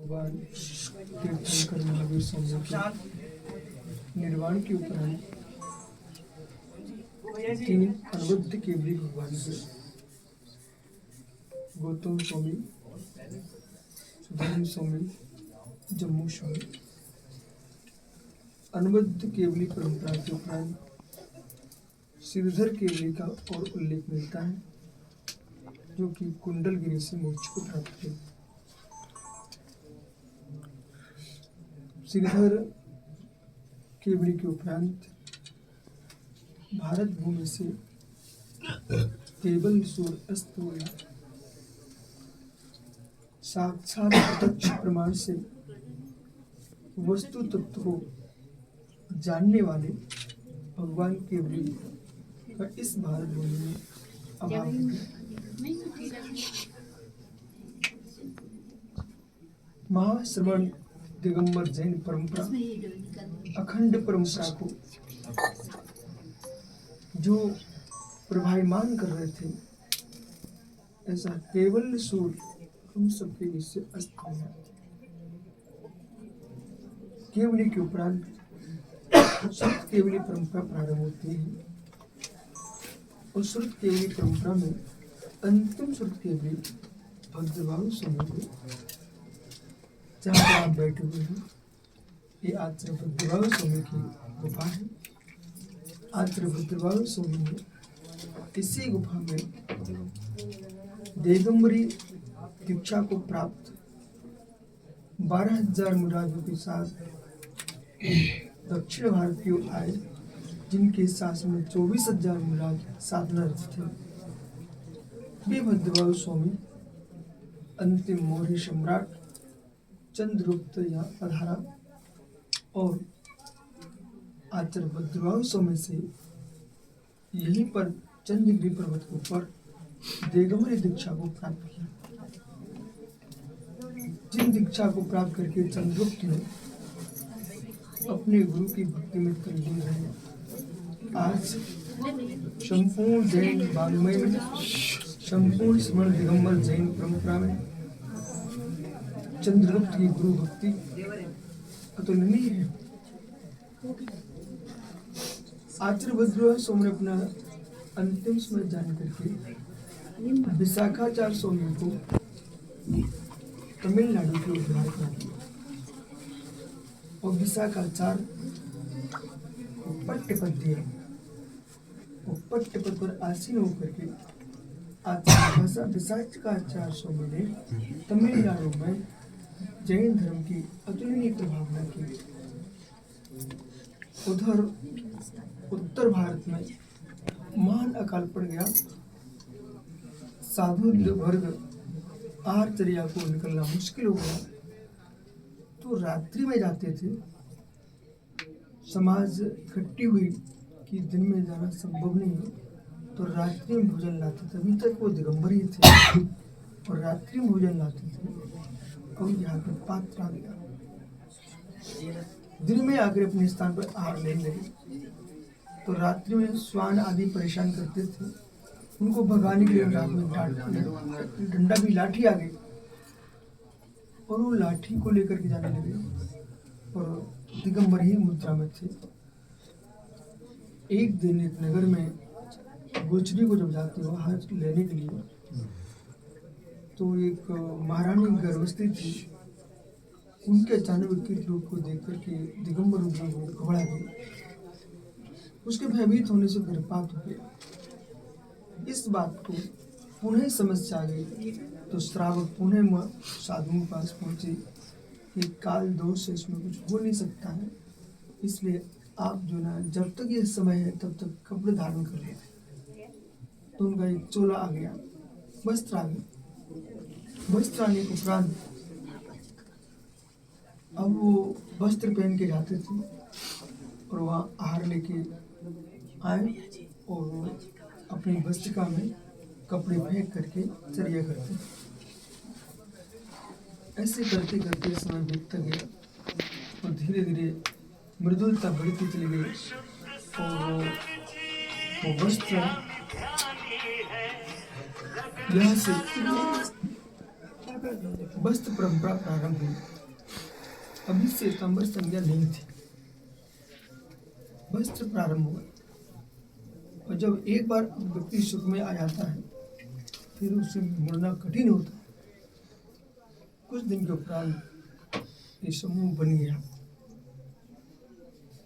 भगवान तीर्थंकर महावीर स्वामी के निर्वाण के उपरांत तीन अनवद्य केवली भगवान से गौतम स्वामी, सुधीर स्वामी, जम्मू स्वामी अनवद्य केवली परंपरा के उपरांत श्रीधर केवली का और उल्लेख मिलता है, जो कि कुंडलगिरी से मोक्ष को प्राप्त थे। श्रीधर केवली के उपरांत भारत भूमि से केवल सूर्य अस्त हो गया। साक्षात प्रत्यक्ष प्रमाण से वस्तु तत्व को जानने वाले भगवान केवली का इस भारत भूमि में अभाव है। महाश्रवण दिगंबर जैन परंपरा अखंड परंपरा को जो प्रभायमान कर रहे थे, ऐसा केवल सूर्य हम सबके बीच से अस्त हो गया। केवली के उपरांत श्रुत केवली परंपरा प्रारंभ होती है और श्रुत केवली परंपरा में अंतिम श्रुत केवली भद्रबाहु स्वामी को, जहाँ पर आप बैठे हुए हैं, ये आचार्य भद्रबाहु स्वामी की गुफा है। आचार्य भद्रबाहु स्वामी ने इसी गुफा में दिगंबरी दीक्षा को प्राप्त 12,000 मुरादों के साथ दक्षिण भारत की ओर आए, जिनके शासन में 24,000 मुराद साधनारत थे। वे भद्रबाहु स्वामी अंतिम मौर्य सम्राट चंद्रगुप्त यहाँ पधारा और आचार्य भद्रबाहु स्वामी से यहीं पर चंद्रगिरी पर्वत के ऊपर दिगंबरी दीक्षा को प्राप्त किया। जिन दीक्षा को प्राप्त करके चंद्रगुप्त ने अपने गुरु की भक्ति में तल्लीन रहे। आज संपूर्ण जैन वाङ्मय में, संपूर्ण स्मरण दिगंबर जैन परंपरा में चंद्रगुप्त की गुरु भक्ति अतुलनीय है। आचार्य भद्रबाहु स्वामी ने अपना अंतिम समय जान करके विशाखाचार्य स्वामी को तमिलनाडु के उद्धार कर दिया और विशाखाचार्य पट्ट पद दिया। पट्ट पद पर आसीन होकर के आचार्य विशाखाचार्य स्वामी ने तमिलनाडु में जैन धर्म की अतुलनीय प्रभावना की। उधर उत्तर भारत में महान अकाल पड़ गया। साधु वर्ग आहारचर्या को निकलना मुश्किल हो गया, तो रात्रि में जाते थे। समाज इकट्ठी हुई कि दिन में जाना संभव नहीं है, तो रात्रि में भोजन लाते थे। अभी तक वो दिगंबर ही थे और रात्रि में भोजन लाते थे। और यहाँ पर पात्र आ गया, दिन में आकर अपने स्थान पर आहार लेने लगे, तो रात्रि में श्वान आदि परेशान करते थे। उनको भगाने के लिए रात में डंडा भी लाठी आ गई और वो लाठी को लेकर के जाने लगे और दिगंबर ही मुद्रा में थे। एक दिन एक नगर में गोचरी को जब जाते हो आहार लेने के लिए, तो एक महारानी गर्भवती थी। उनके अचानक विकृत रूप को देख करके दिगंबर घबरा गई। उसके भयभीत होने से गर्भपात हो गया। इस बात को पुनः समस्या आ गई, तो श्रावक पुनः साधुओं के पास पहुंचे कि काल दोष से इसमें कुछ हो नहीं सकता है, इसलिए आप जो ना जब तक ये समय है तब तक कपड़े धारण कर लें। तो उनका एक चोला आ गया, वस्त्र आ गया। वस्त्र आने के उपरांत अब वो वस्त्र पहन के जाते थे और वहाँ आहार लेके आए और अपनी वस्त्रिका में कपड़े फेंक करके चर्या करते। ऐसे करते करते समय बीतता गया और धीरे धीरे मृदुलता बढ़ती चली गई और वो वस्त्र यहाँ से वस्त्र परंपरा प्रारंभ हुई। अभी श्वेतांबर संज्ञा नहीं थी, वस्त्र प्रारंभ हुआ। और जब एक बार व्यक्ति सुख में आ जाता है फिर उससे मुड़ना कठिन होता है। कुछ दिन के उपरांत ये समूह बन गया।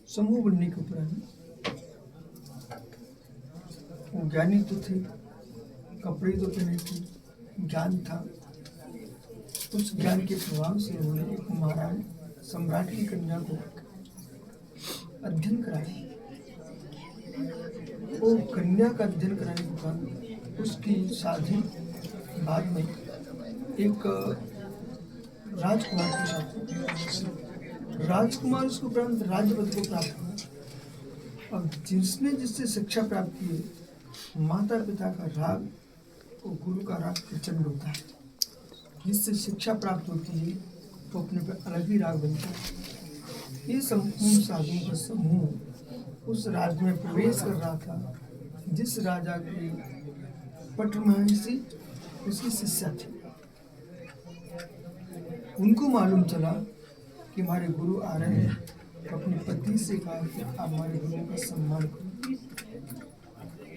समूह बनने के उपरांत वो ज्ञानी तो थे, कपड़े तो पहने थे, ज्ञान था। उस ज्ञान के प्रभाव से उन्होंने एक महाराज सम्राट की कन्या को अध्ययन कराया। वो कन्या का अध्ययन कराने के बाद उसकी शादी बाद में एक राजकुमार के साथ हुई। राजकुमार उसको प्राप्त राज्य पद को प्राप्त हुआ। अब जिसने जिससे शिक्षा प्राप्त की है, माता पिता का राग और गुरु का राग प्रचंड होता है। जिससे शिक्षा प्राप्त होती है तो अपने पे अलग ही राग बनता है। ये संपूर्ण साधुओं का समूह उस राज्य में प्रवेश कर रहा था जिस राजा के पट महर्षि उसकी शिष्या थी। उनको मालूम चला कि हमारे गुरु आ रहे हैं, तो अपने पति से कहा कि आप हमारे गुरु का सम्मान करो।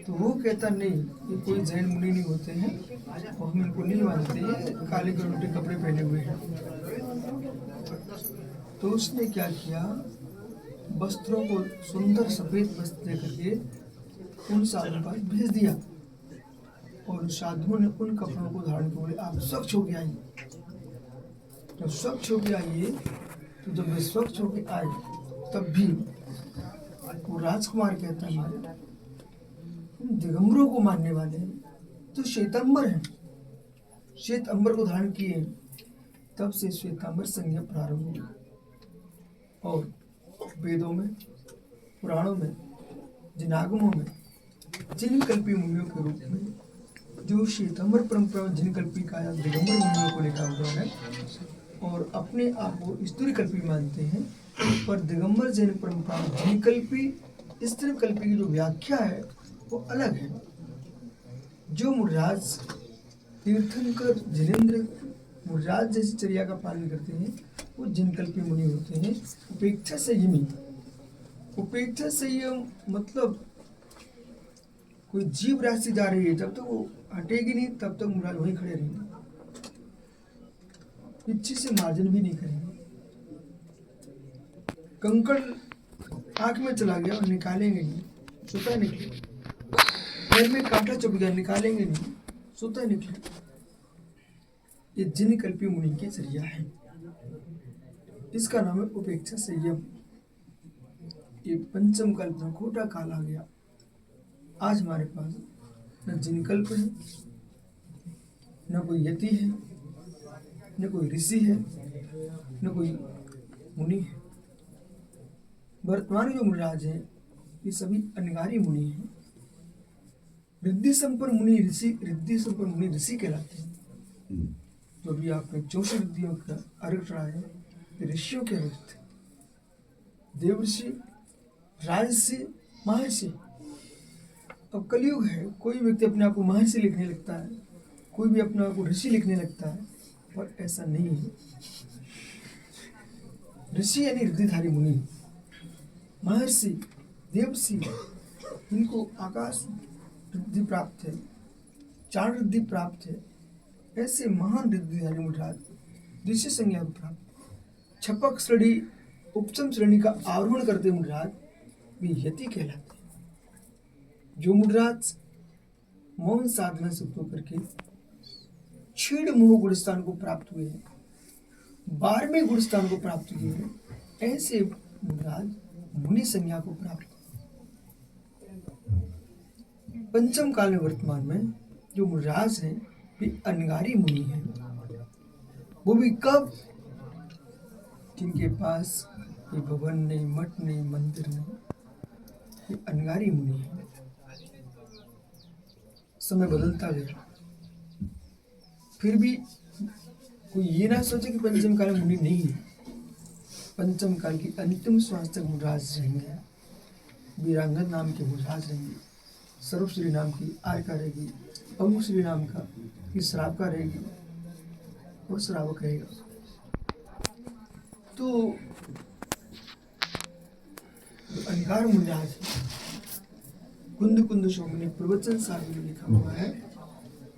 तो वो कहता नहीं, ये कोई जैन मुनि नहीं होते हैं और हम इनको नहीं मानते हैं, काले करोटे कपड़े पहने हुए हैं। तो उसने क्या किया, वस्त्रों को सुंदर सफेद वस्त्र दे करके उन साधुओं पर भेज दिया। और उन साधुओं ने उन कपड़ों को धारण कर बोले आप स्वच्छ होके आइए। जब स्वच्छ होके आइए तो जब वे स्वच्छ होके आए तब भी वो राजकुमार कहता है दिगंबरों को मानने वाले तो श्वेतांबर हैं, श्वेतांबर को धारण किए। तब से श्वेतांबर संज्ञा प्रारंभ हुई। और वेदों में, पुराणों में, जिनागमों में जिन कल्पी मुनियों के रूप में जो श्वेतांबर परंपरा जिन कल्पी का या दिगंबर मुनियों को लिखा हुआ है और अपने आप को स्त्री कल्पी मानते हैं, पर दिगंबर जैन परंपरा जिन कल्पी स्त्री कल्पी की जो व्याख्या है वो अलग है। जो मुर्राज तीर्थंकर जिनेंद्र मुर्राज जैसी चर्या का पालन करते हैं वो जिनकल्पी मुनि होते हैं। उपेक्षा संयमी, उपेक्षा संयम मतलब कोई जीव राशि जा रही है जब तक वो हटेगी नहीं तब तक मुर्राज वहीं खड़े रहेंगे, पीछे से मार्जन भी नहीं करेंगे। कंकड़ आंख में चला गया और निकालेंगे नहीं, स्वतः निकले। पैर में कांटा चुभ गया, निकालेंगे नहीं, स्वतः निकले। ये जिन कल्पी मुनि की चर्या है, इसका नाम है उपेक्षा संयम। ये पंचम कल्प में खोटा काल आ गया। आज हमारे पास न जिनकल्प है, न कोई यति है, न कोई ऋषि है, न कोई मुनि है। वर्तमान जो मुनिराज है ये सभी अनगारी मुनि हैं। रिद्धि संपन्न मुनि ऋषि, रिद्धि संपन्न मुनि ऋषि कहलाते हैं। जो भी आपने 64 रिद्धियों का अर्घ चढ़ाया है ये ऋषियों के अर्घ थे। देव ऋषि, राजऋषि, महर्षि। अब कलयुग है, कोई व्यक्ति अपने आप को महर्षि लिखने लगता है, कोई भी अपने आप को ऋषि लिखने लगता है, पर ऐसा नहीं है। ऋषि यानी रिद्धिधारी मुनि, महर्षि, देवऋषि, इनको आकाश रिद्धि प्राप्त है, चार रिद्धि प्राप्त है। ऐसे महान रिद्धिधारी मुनिराज ऋषि संज्ञा प्राप्त छपक श्रेणी उपचम श्रेणी का आरोहण करते मुनिराज भी यति कहलाते हैं। जो मुनिराज मौन साधना से करके क्षीण मोह गुणस्थान को प्राप्त हुए हैं, 12वें गुणस्थान को प्राप्त किए हैं, ऐसे मुनिराज मुनि संज्ञा को प्राप्त। पंचम काल में वर्तमान में जो मुनिराज हैं वे अनगारी मुनि हैं। वो भी कब, जिनके पास कोई भवन नहीं, मठ नहीं, मंदिर नहीं, ये अनगारी मुनि हैं। समय बदलता गया, फिर भी कोई ये ना सोचे कि पंचम काल में मुनि नहीं है। पंचम काल की अंतिम श्वास तक मुनिराज रहेंगे। वीरांगन नाम के मुनिराज रहेंगे, सर्वश्री नाम की आर्का रहेगी, अमुक श्री नाम का की श्रावका रहेगी, वो श्रावक रहेगा। तो अधिकार मुंडाज कुंद कुंद शोभनी प्रवचन साहिब में लिखा हुआ है,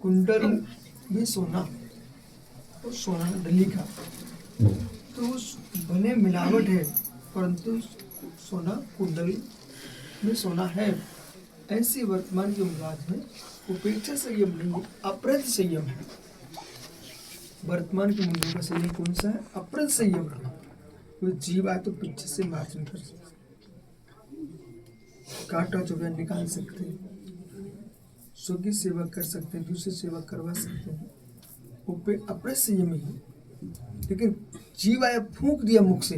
कुंडल में सोना और सोना डली का, तो भले मिलावट है परंतु सोना कुंडल में सोना है। ऐसी वर्तमान जो मुराद है उपेक्षा संयम नहीं, अपराध संयम है। वर्तमान के मुंडों का संयम कौन सा है? अपराध संयम है। कोई जीव आए तो पीछे से मार्जन कर सकते, कांटा चुभा निकाल सकते हैं, सो की सेवा कर सकते हैं, दूसरी सेवा करवा सकते हैं, अपराध संयम ही। लेकिन जीव आया फूंक दिया मुख से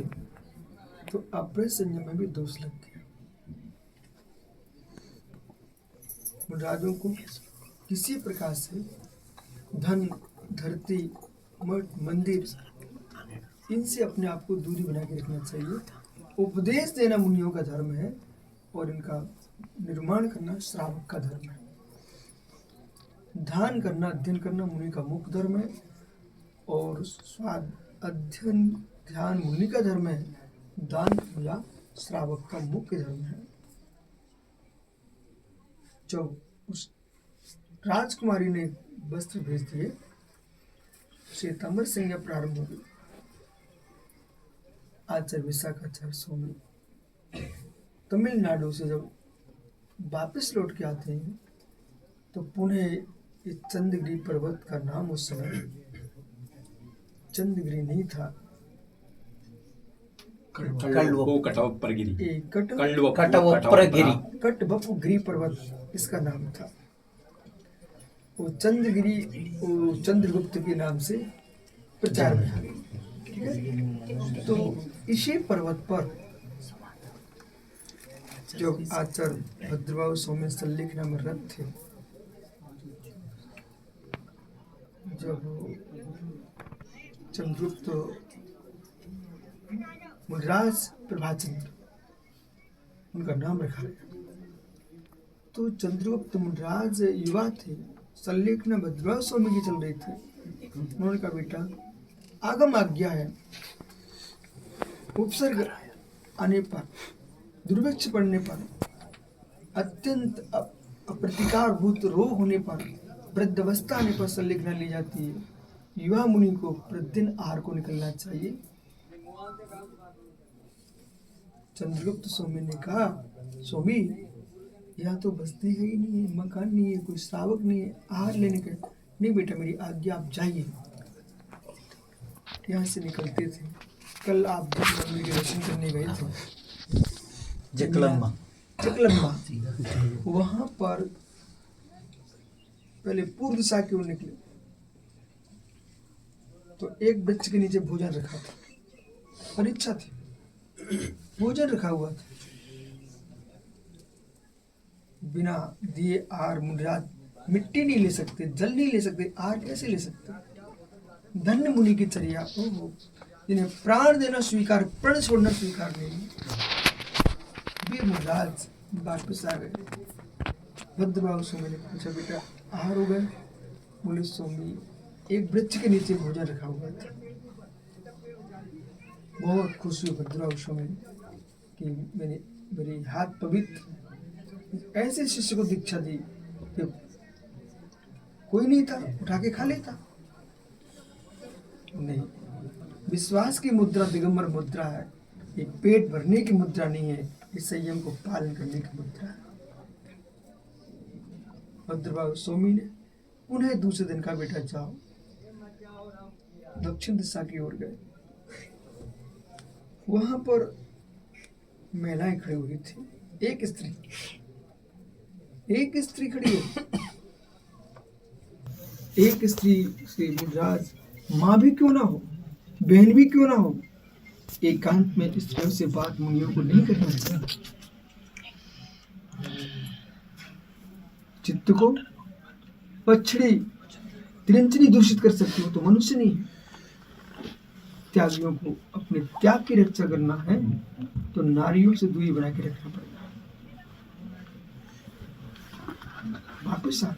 तो अपराध संयम में भी दोष लग गया। राजों को किसी प्रकार से धन, धरती, मठ, मंदिर, इनसे अपने आप को दूरी बना के रखना चाहिए। उपदेश देना मुनियों का धर्म है और इनका निर्माण करना श्रावक का धर्म है। ध्यान करना, अध्ययन करना मुनि का मुख्य धर्म है और स्वाद, अध्ययन, ध्यान मुनि का धर्म है। दान पूजा श्रावक का मुख्य धर्म है। जब उस राजकुमारी ने वस्त्र भेज दिए, श्वेतांबर संज्ञा प्रारंभ हो गई। आचार्य विशाखाचार्य स्वामी तमिलनाडु से जब वापस लौट के आते हैं तो पुनः इस चंद्रगिरी पर्वत का नाम उस समय चंद्रगिरी नहीं था, कटवपुगिरी पर्वत इसका नाम था। वो चंद्रगिरी वो चंद्रगुप्त के नाम से प्रचार में था। ठीक है, तो इसी पर्वत पर जो आचार्य भद्रबाहु स्वामी सल्लेखना में रथ थे, जब चंद्रगुप्त मुनिराज प्रभाचंद्र उनका नाम रखा गया, तो चंद्रगुप्त मुनिराज युवा थे, सल्लेखना भद्रबाहु स्वामी की चल रही थी। उन्होंने कहा बेटा आगम आज्ञा है, उपसर्ग आने पर, दुर्भिक्ष पड़ने पर, अत्यंत अप्रतिकारभूत रोग होने पर, वृद्धावस्था आने पर सल्लेखना ली जाती है। युवा मुनि को प्रतिदिन आहार को निकलना चाहिए। चंद्रगुप्त स्वामी ने कहा स्वामी यहाँ तो बस्ती है ही नहीं है, मकान नहीं है, कोई श्रावक नहीं है, आहार लेने के नहीं बेटा मेरी आज्ञा, आप जाइए। यहाँ से निकलते थे, कल आप मंदिर के दर्शन करने गए थे चकलम्मा, वहां पर पहले पूर्व दिशा की ओर निकले तो एक वृक्ष के नीचे भोजन रखा था, परीक्षा थी, भोजन रखा हुआ था। बिना दिए आहार मुनिराज मिट्टी नहीं ले सकते, जल नहीं ले सकते, आहार कैसे ले सकते? धन्य मुनि की चर्या, ओहो, जिन्हें प्राण देना स्वीकार, प्रण छोड़ना स्वीकार नहीं। वे मुनिराज वापस आ गए। भद्रबाहु स्वामी ने पूछा बेटा आहार हो गए? बोले स्वामी एक वृक्ष के नीचे भोजन रखा हुआ था। बहुत खुश हुई भद्रबाहु स्वामी कि मेरे हाथ पवित्र, ऐसे शिष्य को दीक्षा दी कि कोई नहीं था उठा के खा लेता। नहीं, विश्वास की मुद्रा दिगंबर मुद्रा है, एक पेट भरने की मुद्रा नहीं है, इस संयम को पालन करने की मुद्रा है। भद्रबाहु स्वामी ने उन्हें दूसरे दिन का बेटा जाओ, दक्षिण दिशा की ओर गए। वहां पर महिलाएं खड़ी हुई थी, एक स्त्री खड़ी है। एक स्त्री श्री मुनिराज माँ भी क्यों ना हो, बहन भी क्यों ना हो, एकांत में स्त्रियों से बात मुनियों को नहीं करना चाहिए। चित्त को पछड़ी तिरंचनी दूषित कर सकती हो तो मनुष्य नहीं। त्यागियों को अपने त्याग की रक्षा करना है तो नारियों से दूरी बना के रखना पड़ेगा। वापस आ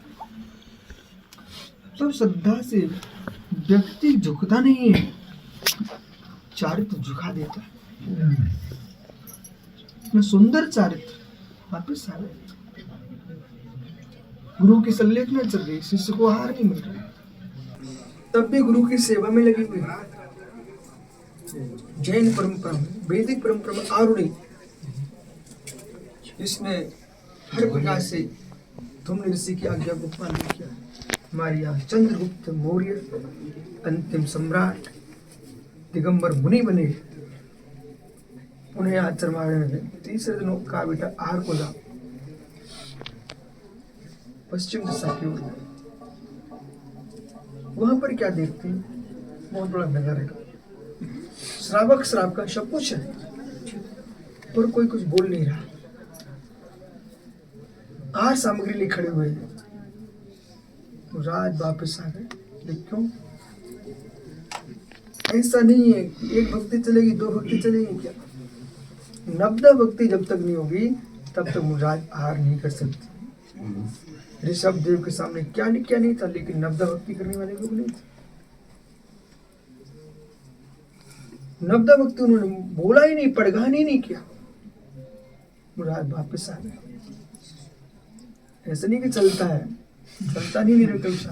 तो श्रद्धा से व्यक्ति झुकता नहीं है, चारित्र झुका देता है। मैं सुंदर चारित्र वापिस आ गए। गुरु की संलेखना चल रही, शिष्य को आहार नहीं मिल रहा, तब भी गुरु की सेवा में लगी हुई। जैन परंपरा में, वैदिक परंपरा में आरूढ़ी, इसने हर प्रकार से धुम्न ऋषि की आज्ञा को पालन किया। हमारे यहाँ चंद्रगुप्त मौर्य अंतिम सम्राट दिगंबर मुनि बने। उन्हें आचरण में तीसरे दिनों का बेटा आहार को ला पश्चिम दिशा की ओर। वहां पर क्या देखते हैं, बहुत बड़ा नगर है, श्रावक श्राव का सब कुछ है, पर कोई कुछ बोल नहीं रहा। आहार सामग्री लिए खड़े हुए हैं। राज वापस आ गए, लेकिन क्यों? ऐसा नहीं है एक भक्ति चलेगी, दो भक्ति चलेगी, क्या 90 भक्ति जब तक नहीं होगी तब तक मुराद आहार नहीं कर सकती। ऋषभ देव के सामने क्या नहीं था, लेकिन 90 भक्ति करने वाले लोग नहीं थे। 90 भक्ति उन्होंने बोला ही नहीं, पड़गान ही नहीं किया, मुराद वापस आ गए। ऐसा नहीं कि चलता है, चलता नहीं निरंकुश,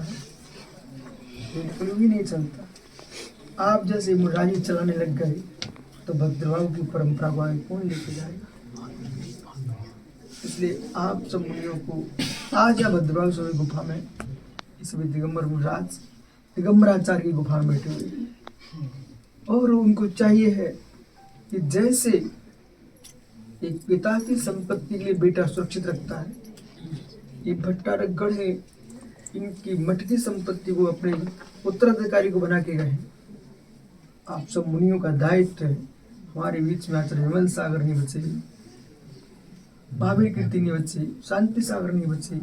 बिल्कुल भी नहीं चलता। आप जैसे मुरारी चलाने लग गए तो भद्रवाह की परंपरा को आगे कौन लेके जाएगा? इसलिए आप सब मुनियों को आज या भद्रवाह स्वामी गुफा में इस समय दिगंबराचार्य की गुफा में बैठे हुए, और उनको चाहिए है कि जैसे एक पिता की संपत्ति के लिए बेटा सुरक्षित रखता है, ये भट्टारकगढ़ ने इनकी मठ की संपत्ति को अपने उत्तराधिकारी को बना के गए। आप सब मुनियों का दायित्व है, हमारे बीच में आचार्य विमल सागर नहीं बचे, भाभी कीर्ति नहीं बचे, शांति सागर नहीं बचे,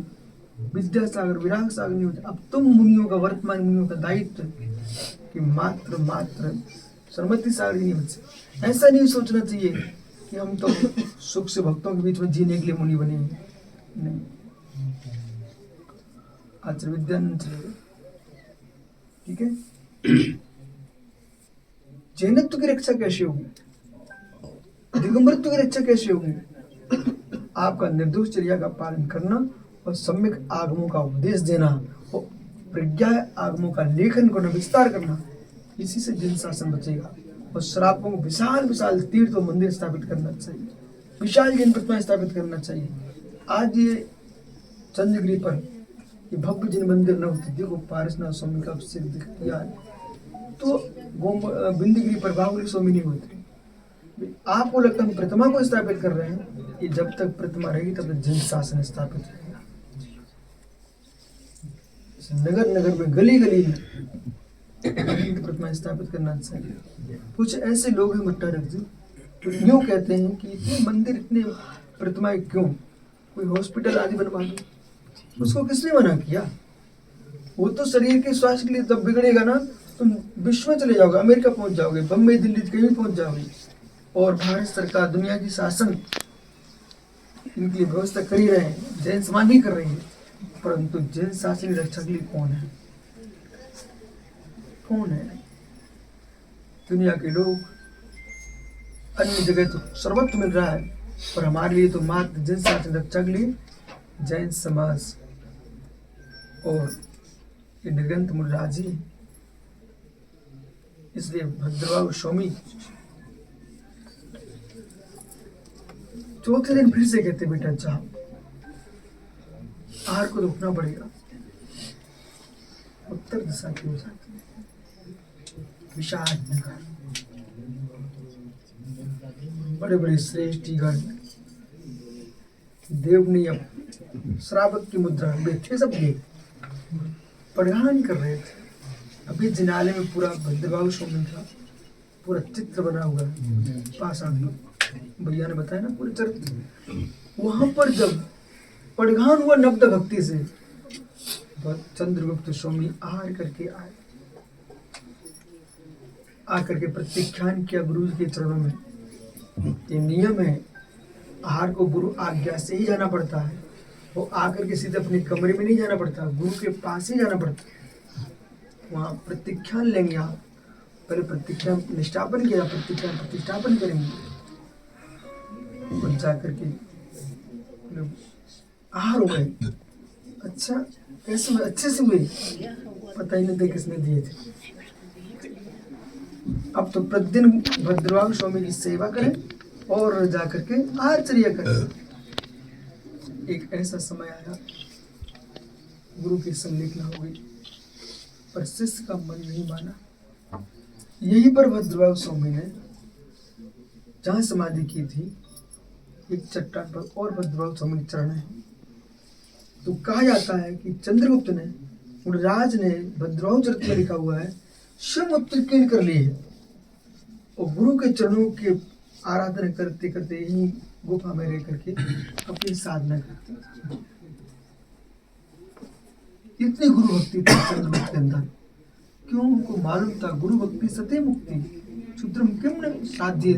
विद्या सागर, विराग सागर नहीं बचे। अब तुम मुनियों का, वर्तमान मुनियों का दायित्व है कि मात्र सरमति सागर नहीं बचे। ऐसा नहीं सोचना चाहिए कि हम तो सुख से भक्तों के बीच में जीने के लिए मुनि बने हैं, नहीं। आचार्य विद्यानंद चलेगा, ठीक है। जैनत्व की रक्षा कैसे होगी, दिगंबरत्व की रक्षा कैसे होगी? आपका निर्दोष चर्या का पालन करना और सम्यक आगमों का उपदेश देना और प्रज्ञा आगमों का लेखन करना, विस्तार करना, इसी से जन शासन बचेगा। और श्रापों को विशाल तीर्थ और मंदिर स्थापित करना चाहिए, विशाल जैन प्रतिमा स्थापित करना चाहिए। आज ये चंद्रगिरी पर ये भव्य जिन मंदिर न होते, देखो पारसनाथ स्वामी का सिद्ध किया है, तो बिंदगिरी पर बाहुली स्वामी नहीं होते। आपको लगता है हम प्रतिमा को स्थापित कर रहे हैं, ये जब तक प्रतिमा रहेगी तब तक जन शासन स्थापित रहेगा। नगर में, गली में प्रतिमा स्थापित करना चाहिए। कुछ ऐसे लोग हैं भट्टारक जी, तो यूँ कहते हैं कि इतने मंदिर, इतने प्रतिमाएं क्यों, कोई हॉस्पिटल आदि बनवा दो। उसको किसने मना किया? वो तो शरीर के स्वास्थ्य के लिए जब बिगड़ेगा ना, तुम विश्व में चले जाओगे, अमेरिका पहुंच जाओगे, बम्बई दिल्ली कहीं पहुंच जाओगे। और भारत सरकार, दुनिया की शासन इनकी व्यवस्था कर ही रहे हैं, जैन समाज भी कर रही है, परंतु जैन शासन रक्षा के लिए कौन है? दुनिया के लोग, अन्य जगह तो सर्वत्र मिल रहा है, पर हमारे लिए तो मात्र जैन शासन रक्षा के लिए जैन समाज और ये निर्गंत मुराजी। इसलिए भद्रवाह स्वामी चौथे दिन फिर से कहते, बेटा जाओ, आहार को रुकना पड़ेगा। उत्तर दिशा की हो जाती है, विशाल नगर, बड़े बड़े श्रेष्ठीगण, देवनी श्रावक की मुद्रा में बैठे, सब देव पढ़ान कर रहे थे। अभी जिनाले में पूरा भद्रवाह स्वामी का पूरा चित्र बना हुआ है, पाषाण भैया ने बताया ना पूरे चरित्र। वहां पर जब पड़घान हुआ नब्द भक्ति से, चंद्रगुप्त स्वामी आहार करके आए, आकर के प्रत्याख्यान किया गुरु के चरणों में। ये नियम है, आहार को गुरु आज्ञा से ही जाना पड़ता है, वो आकर के सीधे अपने कमरे में नहीं जाना पड़ता, गुरु के पास ही जाना पड़ता है। वहाँ प्रतिज्ञा लेंगे। आप पहले प्रतिज्ञा निष्ठापन किया, प्रतिज्ञा प्रतिष्ठापन करेंगे और जाकर के आहार हो गए। अच्छा, कैसे हुए? अच्छे से हुए, पता ही नहीं था किसने दिए थे। अब तो प्रतिदिन भद्रवाह स्वामी की सेवा करें और जाकर के आहारचर्या करें। एक ऐसा समय आया, गुरु के संग निकला हो गई, पर शिष्य का मन नहीं माना। यहीं पर भद्रवाह स्वामी ने जहाँ समाधि की थी, एक चट्टान पर और भद्रवाह स्वामी के चरण है। तो कहा जाता है कि चंद्रगुप्त ने, राज ने भद्रवाह चरित में लिखा हुआ है, स्वयं उत्कीर्ण कर लिए और गुरु के चरणों के आराधना करते करते यही गुफा में रह करके अपनी साधना करते। इतनी गुरु भक्ति थी चंद्रगुप्त के अंदर। क्यों? उनको मालूम था गुरु भक्ति सत्य मुक्ति, क्षुद्रम किम न साध्य।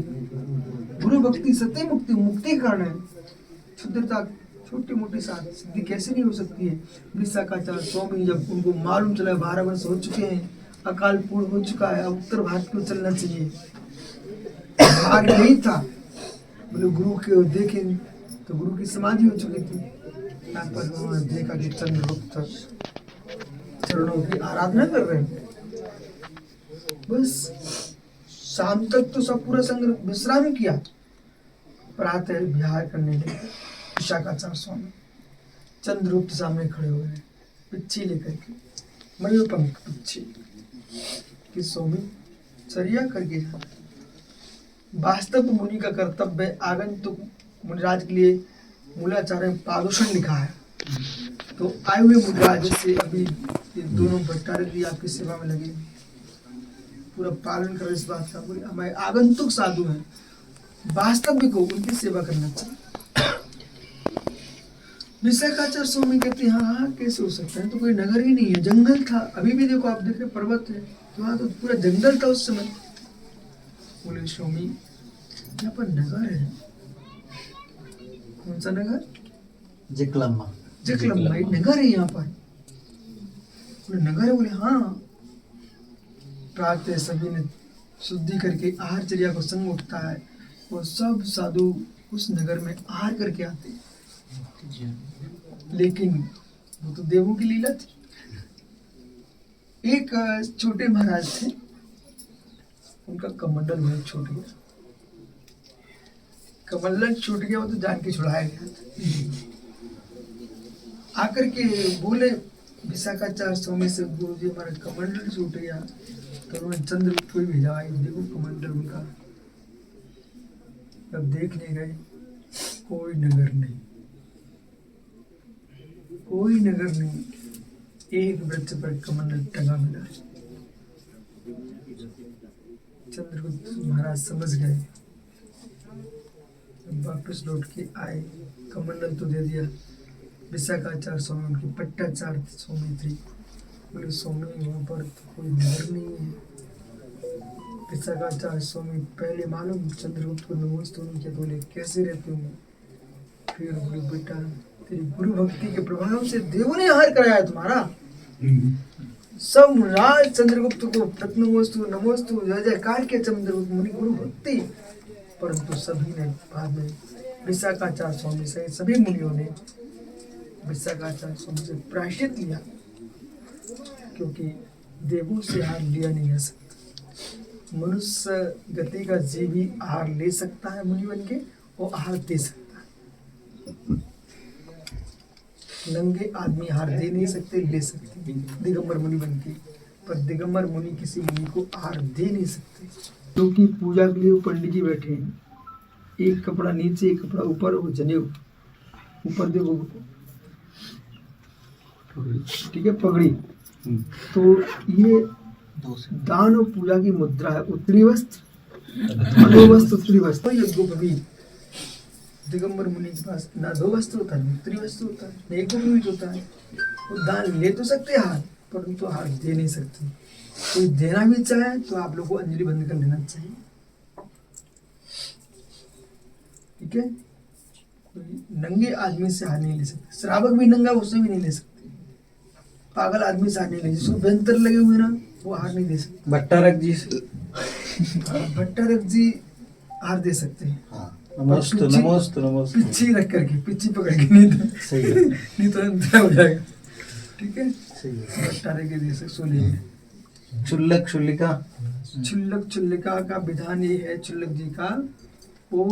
गुरु भक्ति सत्य मुक्ति, मुक्ति का कारण है। क्षुद्रता छोटी मोटी सिद्धि कैसे नहीं हो सकती है। विशाखाचार्य स्वामी जब उनको मालूम चला 12 वर्ष हो चुके हैं, अकाल पूर्ण हो चुका है, अब उत्तर भारत को चलना चाहिए, आगे नहीं था। बोले गुरु के देखें तो गुरु की समाधि हो चुकी थी। यहाँ पर उन्होंने देखा कि चंद्रगुप्त चरणों की आराधना कर रहे हैं। बस शाम तक तो सब पूरा संग विश्राम किया, प्रातः विहार करने लगे। विशाखाचार्य स्वामी चंद्रगुप्त सामने खड़े हुए हैं, पिच्छी लेकर के, मयूरपंख पिच्छी कि स्वामी चर्या करके जाना। वास्तव मुनि का कर्तव्य आगंतुक मुनिराज के लिए मूलाचार्य में पादुषण लिखा है। तो आए हुए मुनिराज से अभी ये दोनों भट्टारक आपकी सेवा में लगे, पूरा पालन कर इस बात का। बोले हमारे आगंतुक साधु हैं, वास्तविक को उनकी सेवा करना चाहिए। विशाखाचार्य स्वामी कहते हैं हाँ हाँ कैसे हो सकता है, तो कोई नगर ही नहीं है, जंगल था। अभी भी देखो आप देख रहे पर्वत है, तो वहाँ तो पूरा जंगल था उस समय। बोले स्वामी यहाँ पर नगर है। कौन सा नगर? जिकलम्मा। जिकलम्मा एक नगर है यहाँ पर। बोले नगर है? बोले हाँ। प्रातः सभी ने शुद्धि करके आहारचर्या को संग उठता है, वो सब साधु उस नगर में आहार करके आते। लेकिन वो तो देवों की लीला थी। एक छोटे महाराज थे, उनका कमंडल बहुत छूट गया। कमंडल छूट गया, वो तो जान के छुड़ाया गया था। आकर के बोले विशाखाचार्य स्वामी से, गुरु जी हमारा कमंडल छूट गया। तो उन्होंने चंद्रगुप्त को ही भेजा, देखो कमंडल उनका। जब देखने गए, कोई नगर नहीं, कोई नगर नहीं, एक वृक्ष पर कमंडल टंगा मिला। चंद्रगुप्त महाराज समझ गए, वापस लौट के आए, कमंडल तो दे दिया। विशाखाचार्य स्वामी उनके पट्टाचार्य स्वामी थे। बोले स्वामी वहाँ पर तो कोई नगर नहीं है। विशाखाचार्य स्वामी पहले मालूम चंद्रगुप्त को नमस्ते किया, बोले कैसे रहते हो? फिर बोले बेटा तेरी गुरु भक्ति के प्रभाव से देवों ने आहार कराया तुम्हारा। सब राज चंद्रगुप्त को प्रतनमोस्तु नमोस्तु जय जयकार के चंद्रगुप्त मुनि गुरु भक्ति। परंतु सभी ने बाद में विशाखाचार्य स्वामी से सभी मुनियों ने विशाखाचार्य स्वामी से प्रायश्चित लिया, क्योंकि देवों से आहार लिया नहीं जा सकता। मनुष्य गति का जीव ही आहार ले सकता है मुनि बन के, और आहार दे सकता है। नंगे आदमी आहार दे नहीं सकते, ले सकते दिगंबर मुनि बन के, पर दिगंबर मुनि किसी मुनि को आहार दे नहीं सकते। क्योंकि पूजा के लिए वो पंडित जी बैठे हैं, एक कपड़ा नीचे एक कपड़ा ऊपर, वो जनेऊ ऊपर देखो, ठीक है, पगड़ी। तो ये दान और पूजा की मुद्रा है। उत्तरी वस्त्र, अधो वस्त्र, उत्तरी वस्त्र। यज्ञोपवीत दिगंबर मुनि के पास ना दो वस्त्र होता है, उत्तरी वस्त्र होता है, ना एक होता है। वो दान ले तो सकते हाथ, परंतु हाथ दे नहीं सकते। कोई देना भी चाहे तो आप लोग को अंजलि बंद कर लेना चाहिए, ठीक है। कोई नंगे आदमी से हाथ नहीं ले सकते, श्रावक भी नंगा उससे भी नहीं ले सकते। पागल आदमी से हार नहीं लगे, जिसको व्यंतर लगे हुए ना वो हार नहीं दे सकते। भट्टारक जी से भट्टारक जी हार दे सकते हैं। हाँ नमस्ते पिच्ची- नमस्ते नमस्ते। पिच्ची रख करके, पिच्ची पकड़ के, नहीं तो सही है, नहीं तो अंतर हो जाएगा। ठीक है, सही है। भट्टारक के दे सकते सोलिए। क्षुल्लक क्षुल्लिका क्षुल्लक क्षुल्लिका का विधान ये है, क्षुल्लक जी का, वो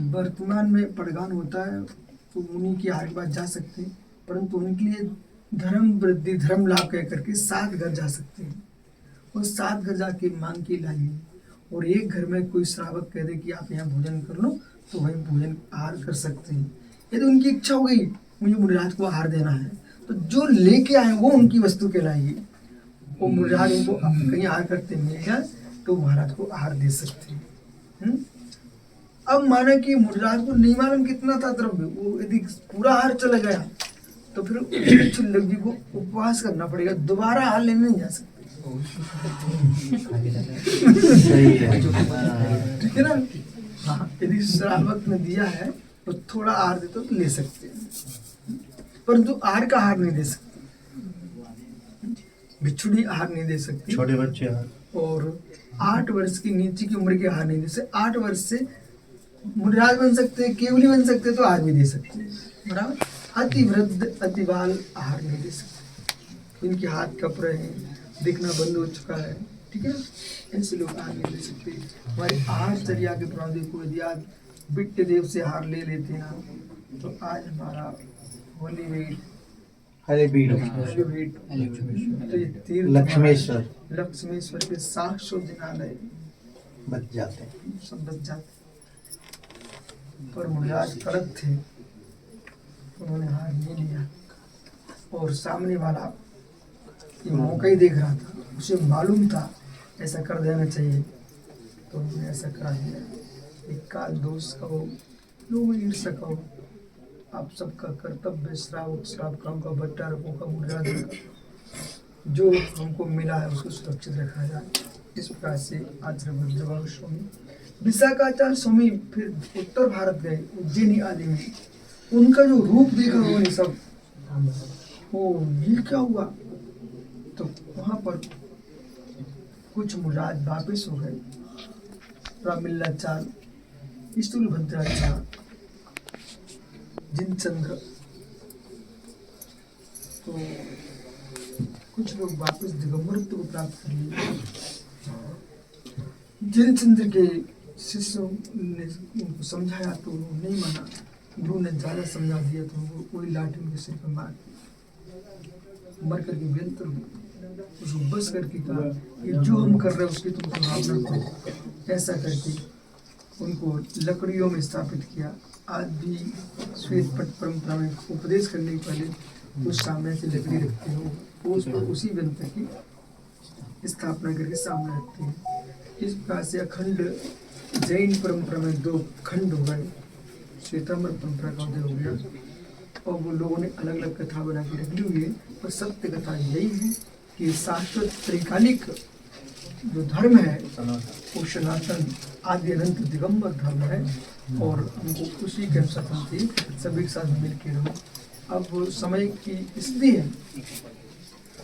वर्तमान में पड़गान होता है तो मुनि की हार के पास जा सकते हैं, परंतु उनके लिए धर्म वृद्धि धर्म लाभ कह करके 7 घर जा सकते हैं। और 7 घर जाके मांग के लाइए, और एक घर में कोई श्रावक कह दे कि आप यहाँ भोजन कर लो तो वही भोजन आहार कर सकते हैं। यदि उनकी इच्छा हो गई मुझे मुनिराज को आहार देना है, तो जो लेके आए वो उनकी वस्तु कहलाएगी। वो मुनिराज उनको कहीं आहार करते मिल जाए तो महाराज को आहार दे सकते हैं। अब माने कि मुनिराज को नहीं मालूम कितना था द्रव्य, वो यदि पूरा आहार चला गया तो फिर क्षुल्लक जी को उपवास करना पड़ेगा, दोबारा आहार लेने नहीं जा सकते। सही है। ठीक है ना। हाँ, यदि श्रावक ने दिया है तो थोड़ा आहार देते तो ले सकते हैं, परंतु आहार का आहार नहीं दे सकते। बिछुड़ी आहार नहीं दे सकती, छोटे बच्चे यार, और 8 वर्ष की नीचे की उम्र के आहार नहीं दे सकते। 8 वर्ष से मुनिराज बन सकते हैं, केवली बन सकते हैं, तो आहार भी दे सकते हैं, बराबर। अति वृद्ध अति बाल आहार नहीं दे सकते, इनके हाथ कप रहे हैं, दिखना बंद हो चुका है, ठीक है, ऐसे लोग आहार नहीं दे सकते। हमारे आहारचर्या के प्रणाली को यदि आज बिट्ट देव से आहार ले लेते हैं ना, तो आज हमारा होली वेट हरे बीड़ तो ये तीर्थ लक्ष्मेश्वर लक्ष्मेश्वर के 700 दिनालय बच जाते हैं। सब बच जाते। पर मुनिराज कड़क थे, उन्होंने हार नहीं लिया, और सामने वाला ये मौका ही देख रहा था, उसे मालूम था ऐसा कर देना चाहिए, तो उन्होंने ऐसा करा दिया। एक काल दोष कहो, लोग ईर्ष्या कहो, आप सबका कर्तव्य श्रावक श्रावकों का, भट्टारकों का, मुनिराज का, जो हमको मिला है उसको सुरक्षित रखा जाए। इस प्रकार से आचार्य ब्रजभानु स्वामी, विशाखाचार्य स्वामी फिर उत्तर भारत गए, उज्जैनी आदि में, उनका जो रूप देखा उन्होंने सब, ओ ये क्या हुआ, तो वहाँ पर कुछ मुनिराज वापिस हो गए, रामिल्लाचार्य, स्थूलभद्राचार्य, जिनचंद्र, तो कुछ लोग वापस दिगंबरत्व को प्राप्त कर लिए। जिनचंद्र के शिष्यों ने उनको समझाया तो उन्होंने नहीं माना, गुरु ने ज्यादा समझा दिया तो उनको वही लाठी उनके सिर पर मार दी, मर करके व्यंतर हुए। उसको बस करके कहा कि जो हम कर रहे हैं उसकी तुम भावना करो, ऐसा करके उनको लकड़ियों में स्थापित किया। आज भी श्वेत पट परंपरा में उपदेश करने के पहले उस सामने से लकड़ी रखते हो, उस पर उसी व्यंतर की स्थापना करके सामने रखते हैं। इस प्रकार से अखंड जैन परंपरा में 2 खंड हो गए, श्वेतांबर परंपरा का उदय हो गया, और वो लोगों ने अलग अलग कथा बना के रख ली हुई है। पर सत्य कथा यही है कि शाश्वत त्रिकालिक जो धर्म है वो सनातन आदि अनंत दिगंबर धर्म है, और हमको उसी के अनुसार हम सभी के साथ मिल के रहो। अब समय की स्थिति है,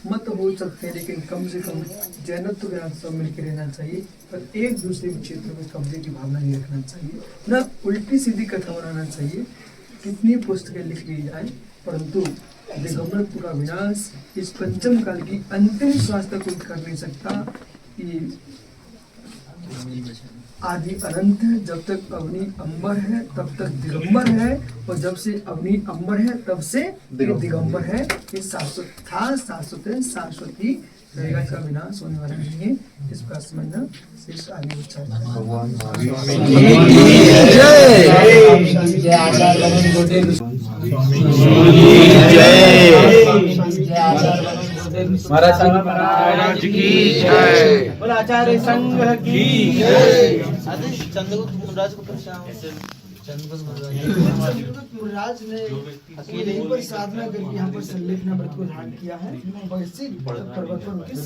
मत हो सकते हैं, लेकिन कम से कम जैनत्व के साथ सब मिल के रहना चाहिए, पर एक दूसरे के क्षेत्र में कब्जे की भावना नहीं रखना चाहिए, न उल्टी सीधी कथा बनाना चाहिए। कितनी पुस्तकें लिख ली जाए, परंतु दिगंबरत्व का विनाश इस पंचम काल की अंतिम श्वास तक कोई कर नहीं सकता। ये आदि अनंत है, जब तक अग्नि अंबर है तब तक दिगंबर है, और जब से अग्नि अंबर है तब से दिगंबर है। ये शाश्वत था, शाश्वत है, शाश्वत ही रहेगा, इसका विनाश होने वाला नहीं है। इस पर समझना शेष आगे महाराज की जय, बोला आचार्य संघ की जय। मुनिराज ने अकेले पर साधना करके यहाँ पर संलेखना व्रत को धारण किया है, और इसी पर्वत पर उनकी